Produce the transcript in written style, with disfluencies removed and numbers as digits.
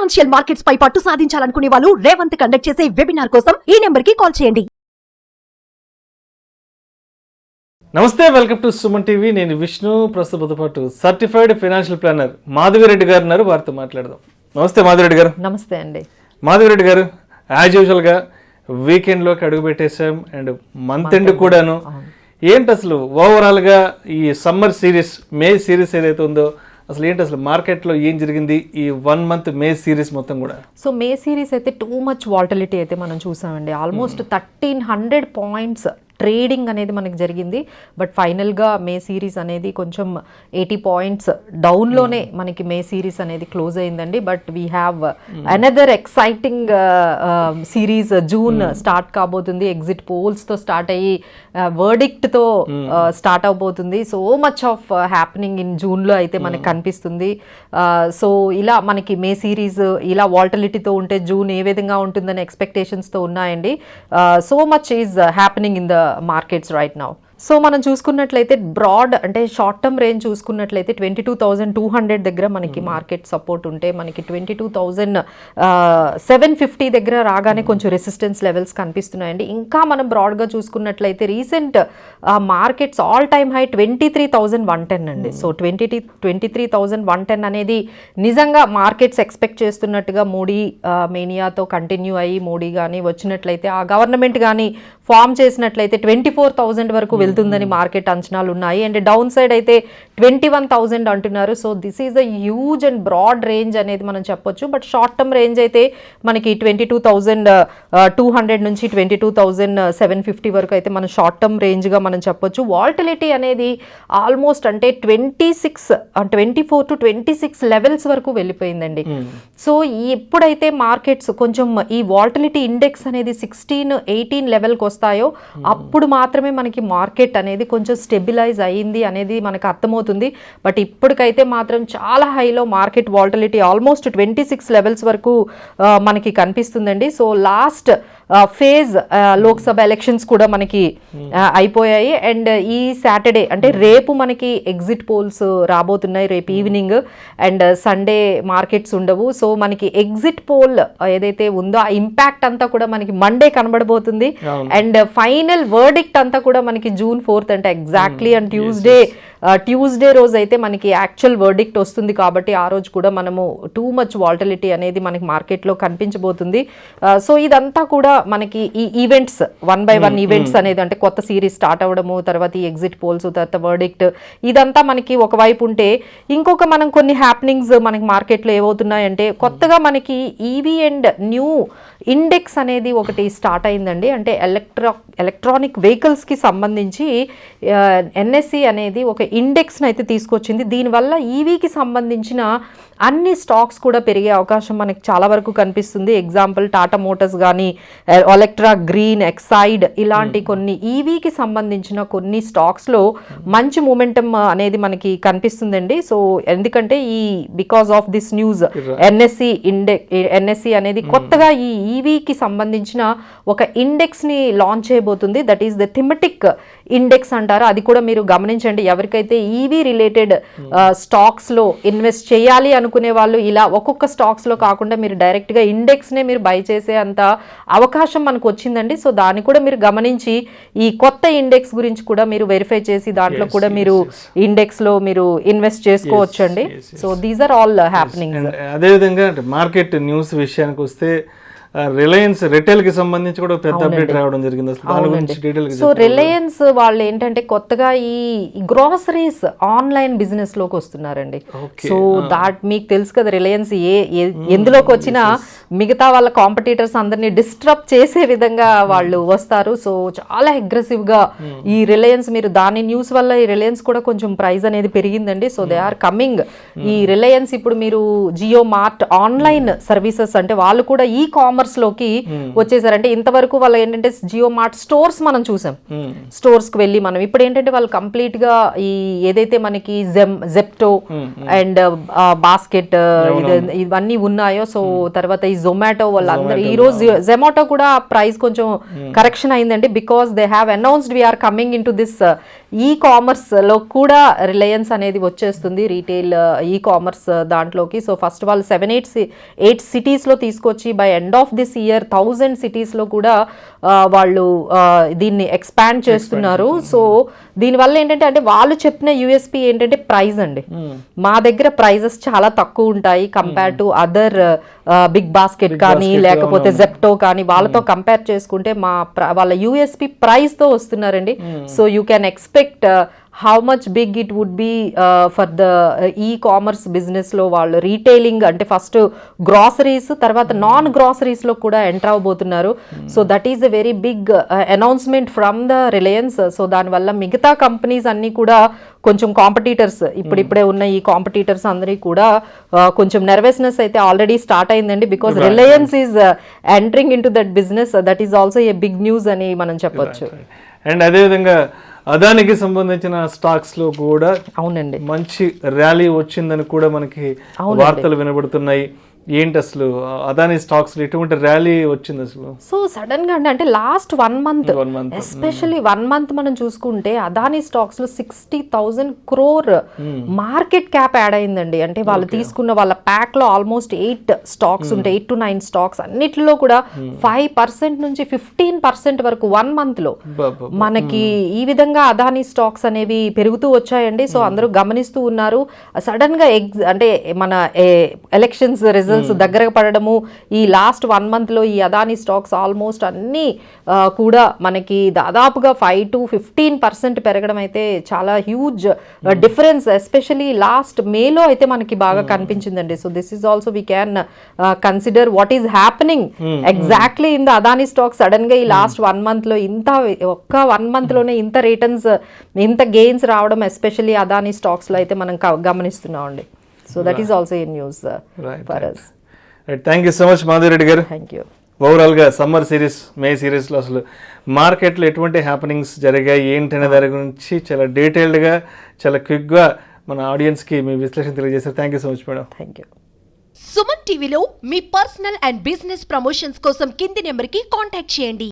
Financial markets పై పట్టు సాధించాలనుకునే వాళ్ళు Revanth conduct చేసే వెబినార్ కోసం ఈ నెంబర్ కి కాల్ చేయండి. నమస్తే, వెల్కమ్ టు సుమన్ టీవీ. నేను విష్ణు. ప్రస్తుతంతో పాటు సర్టిఫైడ్ ఫైనాన్షియల్ ప్లానర్ మాధవిరెడ్డి గారు ఉన్నారు. వారితో మాట్లాడదాం. నమస్తే మాధవిరెడ్డి గారు. నమస్తే అండి. మాధవిరెడ్డి గారు, యాజ్ యూజువల్గా వీకెండ్లోకి అడుగు పెట్టేసాం అండ్ మంత్ ఎండ్ కూడాను. ఏంటి అసలు ఓవరాల్గా ఈ సమ్మర్ సిరీస్, మే సిరీస్ ఏదైతే ఉందో అసలు ఏంటి, అసలు మార్కెట్లో ఏం జరిగింది ఈ 1 month మే సిరీస్ మొత్తం కూడా? సో మే సిరీస్ అయితే టూ మచ్ వాలటిలిటీ అయితే మనం చూసామండి. ఆల్మోస్ట్ 1300 పాయింట్స్ ట్రేడింగ్ అనేది మనకి జరిగింది. బట్ ఫైనల్గా మే సిరీస్ అనేది కొంచెం 80 పాయింట్స్ డౌన్లోనే మనకి మే సిరీస్ అనేది క్లోజ్ అయిందండి. But we have another exciting series June start కాబోతుంది. ఎగ్జిట్ పోల్స్తో స్టార్ట్ అయ్యి వర్డిక్ట్తో స్టార్ట్ అవబోతుంది. So much of happening in జూన్లో అయితే మనకి కనిపిస్తుంది. సో ఇలా మనకి మే సిరీస్ ఇలా వాలటిలిటీతో ఉంటే జూన్ ఏ విధంగా ఉంటుందని ఎక్స్పెక్టేషన్స్తో ఉన్నాయండి. So much is happening in the markets right now. So మనం చూసుకున్నట్లయితే బ్రాడ్ అంటే షార్ట్ టర్మ్ రేంజ్ చూసుకున్నట్లయితే 22,200 దగ్గర మనకి మార్కెట్ సపోర్ట్ ఉంటే మనకి 22,750 దగ్గర రాగానే కొంచెం రెసిస్టెన్స్ లెవెల్స్ కనిపిస్తున్నాయండి. ఇంకా మనం బ్రాడ్గా చూసుకున్నట్లయితే recent markets all time high 23,110 అండి. సో 23,110 అనేది నిజంగా మార్కెట్స్ ఎక్స్పెక్ట్ చేస్తున్నట్టుగా మోడీ మేనియాతో కంటిన్యూ అయ్యి మోడీ కానీ వచ్చినట్లయితే ఆ గవర్నమెంట్ కానీ ఫామ్ చేసినట్లయితే 24,000 వరకు వెళ్తుందని మార్కెట్ అంచనాలు ఉన్నాయి. అండ్ డౌన్ సైడ్ అయితే 21,000 అంటున్నారు. So this is a huge and broad range అనేది మనం చెప్పొచ్చు. బట్ షార్ట్ టర్మ్ రేంజ్ అయితే మనకి 22,200 నుంచి 22,750 వరకు అయితే మనం షార్ట్ టర్మ్ రేంజ్గా మనం చెప్పొచ్చు. వాలటిలిటీ అనేది ఆల్మోస్ట్ అంటే 24 to 26 లెవెల్స్ వరకు వెళ్ళిపోయిందండి. సో ఎప్పుడైతే మార్కెట్స్ కొంచెం ఈ వాలటిలిటీ ఇండెక్స్ అనేది 16-18 లెవెల్కి వస్తాయో అప్పుడు మాత్రమే మనకి మార్కెట్ అనేది కొంచెం స్టెబిలైజ్ అయ్యింది అనేది మనకు అర్థమవుతుంది. బట్ ఇప్పటికైతే మాత్రం చాలా హైలో మార్కెట్ వాలటిలిటీ ఆల్మోస్ట్ 26 లెవెల్స్ వరకు మనకి కనిపిస్తుందండి. So last phase Lok Sabha elections కూడా మనకి అయిపోయాయి. అండ్ ఈ సాటర్డే అంటే రేపు మనకి ఎగ్జిట్ పోల్స్ రాబోతున్నాయి రేపు ఈవినింగ్. అండ్ సండే మార్కెట్స్ ఉండవు. సో మనకి ఎగ్జిట్ పోల్ ఏదైతే ఉందో ఆ ఇంపాక్ట్ అంతా కూడా మనకి మండే కనబడబోతుంది. అండ్ ఫైనల్ వర్డిక్ట్ అంతా కూడా మనకి June 4th అంటే ఎగ్జాక్ట్లీ అండ్ ట్యూస్డే రోజు అయితే మనకి యాక్చువల్ వర్డిక్ట్ వస్తుంది. కాబట్టి ఆ రోజు కూడా మనము టూ మచ్ వాలటిలిటీ అనేది మనకి మార్కెట్లో కనిపించబోతుంది. సో ఇదంతా కూడా మనకి ఈ ఈవెంట్స్ 1 by 1 ఈవెంట్స్ అనేది అంటే కొత్త సిరీస్ స్టార్ట్ అవ్వడము, తర్వాత ఈ ఎగ్జిట్ పోల్స్, తర్వాత వర్డిక్ట్, ఇదంతా మనకి ఒకవైపు ఉంటే ఇంకొక మనం కొన్ని హ్యాపెనింగ్స్ మనకి మార్కెట్లో ఏవవుతున్నాయంటే కొత్తగా మనకి ఈవీ అండ్ న్యూ ఇండెక్స్ అనేది ఒకటి స్టార్ట్ అయిందండి. అంటే ఎలక్ట్రానిక్ వెహికల్స్కి సంబంధించి ఎన్ఎస్సి అనేది ఒక ఇండెక్స్ని అయితే తీసుకొచ్చింది. దీనివల్ల ఈవీకి సంబంధించిన అన్ని స్టాక్స్ కూడా పెరిగే అవకాశం మనకి చాలా వరకు కనిపిస్తుంది. ఎగ్జాంపుల్ టాటా మోటార్స్ కానీ, ఎలక్ట్రా గ్రీన్, ఎక్సైడ్ ఇలాంటి కొన్ని ఈవీకి సంబంధించిన కొన్ని స్టాక్స్లో మంచి మూమెంటం అనేది మనకి కనిపిస్తుందండి. సో ఎందుకంటే ఈ because of this news NSE అనేది కొత్తగా ఈ ఈవీకి సంబంధించిన ఒక ఇండెక్స్ని లాంచ్ చేయబోతుంది. That is the thematic index అంటారు. అది కూడా మీరు గమనించండి. ఎవరికైతే ఈవీ రిలేటెడ్ స్టాక్స్లో ఇన్వెస్ట్ చేయాలి అనుకునే వాళ్ళు ఇలా ఒక్కొక్క స్టాక్స్లో కాకుండా మీరు డైరెక్ట్గా ఇండెక్స్నే మీరు బై చేసే అంత అవకాశం మనకు వచ్చిందండి. సో దాన్ని కూడా మీరు గమనించి ఈ కొత్త ఇండెక్స్ గురించి కూడా మీరు వెరిఫై చేసి దాంట్లో కూడా మీరు ఇండెక్స్లో మీరు ఇన్వెస్ట్ చేసుకోవచ్చు అండి. So these are all happening. అదేవిధంగా మార్కెట్ న్యూస్ విషయానికి వస్తే రిలయన్స్ రిటైల్ కి సంబంధించి కూడా పెద్ద అప్డేట్ రావడం జరిగింది. సో రిలయన్స్ వాళ్ళు ఏంటంటే కొత్తగా ఈ గ్రోసరీస్ ఆన్లైన్ బిజినెస్ లోకి వస్తున్నారండి. సో దాట్ మీకు తెలుసు కదా, రిలయన్స్ ఎందులోకి వచ్చినా మిగతా వాళ్ళ కాంపిటీటర్స్ అందరినీ డిస్టర్బ్ చేసే విధంగా వాళ్ళు వస్తారు. సో చాలా అగ్రెసివ్ గా ఈ రిలయన్స్, మీరు దాని న్యూస్ వల్ల ఈ రిలయన్స్ కూడా కొంచెం ప్రైస్ అనేది పెరిగిందండి. So they are coming. ఈ రిలయన్స్ ఇప్పుడు మీరు జియో మార్ట్ ఆన్లైన్ సర్వీసెస్ అంటే వాళ్ళు కూడా ఈ కామర్స్ లోకి వచ్చేసారంటే ఇంతవరకు వాళ్ళు ఏంటంటే జియో మార్ట్ స్టోర్స్ మనం చూసాం, స్టోర్స్ కి వెళ్ళి మనం ఇప్పుడు ఏంటంటే వాళ్ళు కంప్లీట్ గా ఈ ఏదైతే మనకి జెప్టో అండ్ బాస్కెట్ ఇవన్నీ ఉన్నాయో, సో తర్వాత ఈ జొమాటో వాళ్ళందరూ ఈ రోజు జొమాటో కూడా ప్రైస్ కొంచెం కరెక్షన్ అయిందండి. Because they have announced we are coming in to this e కామర్స్లో కూడా రిలయన్స్ అనేది వచ్చేస్తుంది, రీటైల్ ఈ కామర్స్ దాంట్లోకి. సో ఫస్ట్ వాళ్ళు 7-8 సిటీస్లో తీసుకొచ్చి by end of this year 1000 సిటీస్లో కూడా వాళ్ళు దీన్ని ఎక్స్పాండ్ చేస్తున్నారు. సో దీనివల్ల ఏంటంటే అంటే వాళ్ళు చెప్పిన యూఎస్పీ ఏంటంటే ప్రైస్ అండి. మా దగ్గర ప్రైజెస్ చాలా తక్కువ ఉంటాయి compare to other BigBasket కానీ లేకపోతే జెప్టో కానీ వాళ్ళతో కంపేర్ చేసుకుంటే వాళ్ళ యూఎస్పీ ప్రైస్ తో వస్తున్నారండి. So you can expect how much big it would be for the e commerce బిజినెస్లో వాళ్ళు రీటైలింగ్ అంటే ఫస్ట్ గ్రాసరీస్ తర్వాత నాన్ గ్రాసరీస్లో కూడా ఎంటర్ అవబోతున్నారు. So that is a very big announcement from the Reliance. సో దానివల్ల మిగతా కంపెనీస్ అన్నీ కూడా కొంచెం కాంపిటీటర్స్ ఇప్పుడిప్పుడే ఉన్న ఈ కాంపిటీటర్స్ అందరి కూడా కొంచెం నర్వస్నెస్ అయితే ఆల్రెడీ స్టార్ట్ అయిందండి. Because Reliance is entering in to that business, that is also a big news అని మనం చెప్పొచ్చు. అండ్ అదేవిధంగా అదానికి సంబంధించిన స్టాక్స్ లో కూడా అవునండి మంచి ర్యాలీ వచ్చిందని కూడా మనకి వార్తలు వినబడుతున్నాయి. ఏంటి అసలు అదాని స్టాక్స్ ఎటువంటి ర్యాలీ వచ్చింది అసలు? సో సడన్ గా అంటే లాస్ట్ 1 మంత్ ఎస్పెషల్లీ 1 మంత్ మనం చూసుకుంటే అదాని స్టాక్స్ లో 60,000 crore మార్కెట్ క్యాప్ యాడ్ అయిందండి. అంటే వాళ్ళు తీసుకున్న వాళ్ళ ప్యాక్ లో ఆల్మోస్ట్ 8 స్టాక్స్ ఉంటాయి, 8 to 9 స్టాక్స్. అన్నిటిలో కూడా 5% నుంచి 15% వరకు 1 month లో మనకి ఈ విధంగా అదాని స్టాక్స్ అనేవి పెరుగుతూ వచ్చాయండి. సో అందరూ గమనిస్తూ ఉన్నారు. సడన్ గా అంటే మన ఎలక్షన్స్ రిజల్ట్స్ దగ్గర పడడము, ఈ లాస్ట్ 1 month లో ఈ అదాని స్టాక్స్ ఆల్మోస్ట్ అన్ని కూడా మనకి దాదాపుగా 5 to 15% పెరగడం అయితే చాలా హ్యూజ్ డిఫరెన్స్. ఎస్పెషలీ లాస్ట్ మేలో అయితే మనకి బాగా కనిపించిందండి. So this is also we can consider what is happening exactly in the Adani stock. Sudden గా ఈ లాస్ట్ 1 month లో ఒక్క 1 month లోనే ఇంత రిటర్న్స్ ఇంత గెయిన్స్ రావడం ఎస్పెషల్లీ అదాని స్టాక్స్ లో అయితే మనం గమనిస్తున్నాం అండి. So that is also a news for us. Right. Thank you so much Madhavi Reddy గారు. Thank you. ఓవరాల్గా సమ్మర్ సిరీస్ మే సిరీస్లో అసలు మార్కెట్లో ఎటువంటి హ్యాపెనింగ్స్ జరిగాయి ఏంటనే దాని గురించి చాలా డీటెయిల్డ్గా చాలా క్విక్గా మన ఆడియన్స్కి మీ విశ్లేషణ తెలియజేశారు. Thank you so much madam. Thank you. Suman టీవీలో మీ పర్సనల్ అండ్ బిజినెస్ ప్రమోషన్స్ కోసం కింది నెంబర్కి కాంటాక్ట్ చేయండి.